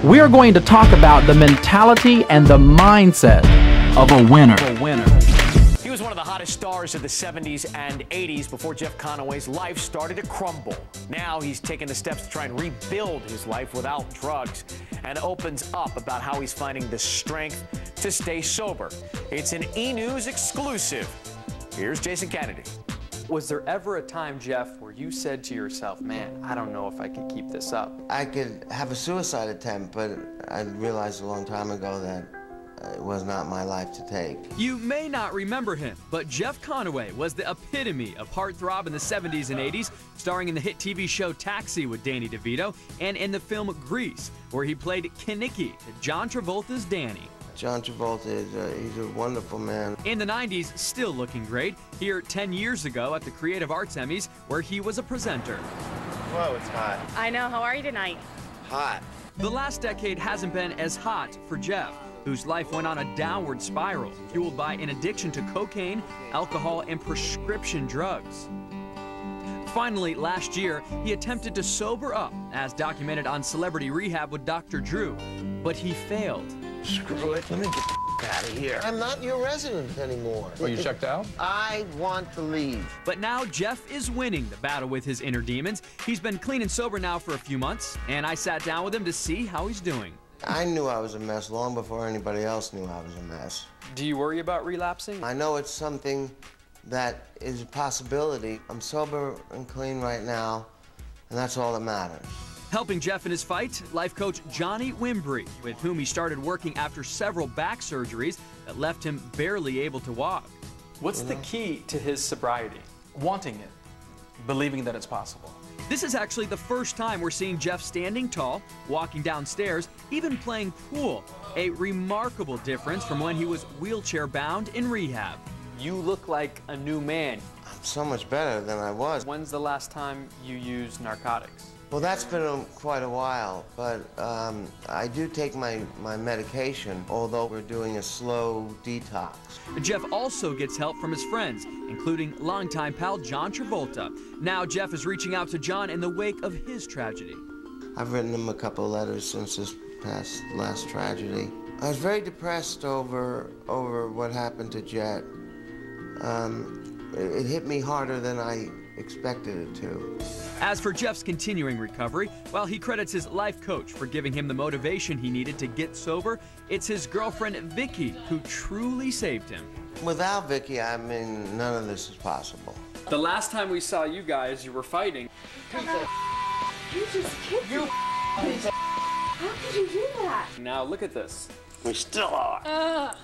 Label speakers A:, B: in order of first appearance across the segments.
A: we are going to talk about the mentality and the mindset of a winner.
B: He was one of the hottest stars of the 70s and 80s before Jeff Conaway's life started to crumble. Now he's taking the steps to try and rebuild his life without drugs and opens up about how he's finding the strength to stay sober. It's an E! News exclusive. Here's Jason Kennedy.
C: Was there ever a time, Jeff, where you said to yourself, man, I don't know if I can keep this up?
D: I could have a suicide attempt, but I realized a long time ago that it was not my life to take.
E: You may not remember him, but Jeff Conaway was the epitome of heartthrob in the 70s and 80s, starring in the hit TV show Taxi with Danny DeVito and in the film Grease, where he played Kenickie to John Travolta's Danny.
D: John Travolta, he's a wonderful man.
E: In the 90s, still looking great, here 10 years ago at the Creative Arts Emmys, where he was a presenter.
D: Whoa, it's hot.
F: I know, how are you tonight?
D: Hot.
E: The last decade hasn't been as hot for Jeff, whose life went on a downward spiral, fueled by an addiction to cocaine, alcohol, and prescription drugs. Finally, last year, he attempted to sober up, as documented on Celebrity Rehab with Dr. Drew, but he failed.
D: Screw it. Let me get the out of here. I'm not your resident anymore.
G: Are you checked out?
D: I want to leave.
E: But now Jeff is winning the battle with his inner demons. He's been clean and sober now for a few months, and I sat down with him to see how he's doing.
D: I knew I was a mess long before anybody else knew I was a mess.
C: Do you worry about relapsing?
D: I know it's something that is a possibility. I'm sober and clean right now, and that's all that matters.
E: Helping Jeff in his fight, life coach Johnny Wimbrey, with whom he started working after several back surgeries that left him barely able to walk.
C: What's the key to his sobriety?
G: Wanting it, believing that it's possible.
E: This is actually the first time we're seeing Jeff standing tall, walking downstairs, even playing pool. A remarkable difference from when he was wheelchair-bound in rehab.
C: You look like a new man.
D: I'm so much better than I was.
C: When's the last time you used narcotics?
D: Well, that's been quite a while, but I do take my medication, although we're doing a slow detox.
E: Jeff also gets help from his friends, including longtime pal John Travolta. Now Jeff is reaching out to John in the wake of his tragedy. I've
D: written him a couple of letters since this last tragedy. I was very depressed over what happened to Jet. It hit me harder than I expected it to.
E: As for Jeff's continuing recovery, while he credits his life coach for giving him the motivation he needed to get sober, it's his girlfriend Vicky who truly saved him.
D: Without Vicky, I mean, none of this is possible.
C: The last time we saw you guys, you were fighting.
F: You just kicked me. How could you do that?
C: Now look at this.
D: We still are.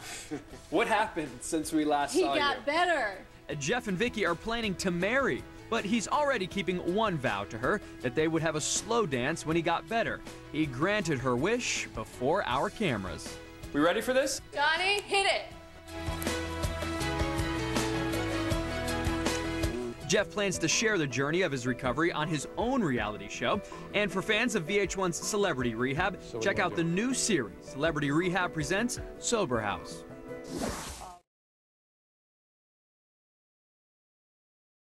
C: What happened since we last saw you?
F: He got better.
E: Jeff and Vicky are planning to marry, but he's already keeping one vow to her, that they would have a slow dance when he got better. He granted her wish before our cameras.
C: We ready for this?
F: Johnny, hit it.
E: Jeff plans to share the journey of his recovery on his own reality show. And for fans of VH1's Celebrity Rehab, check out the new series, Celebrity Rehab presents Sober House.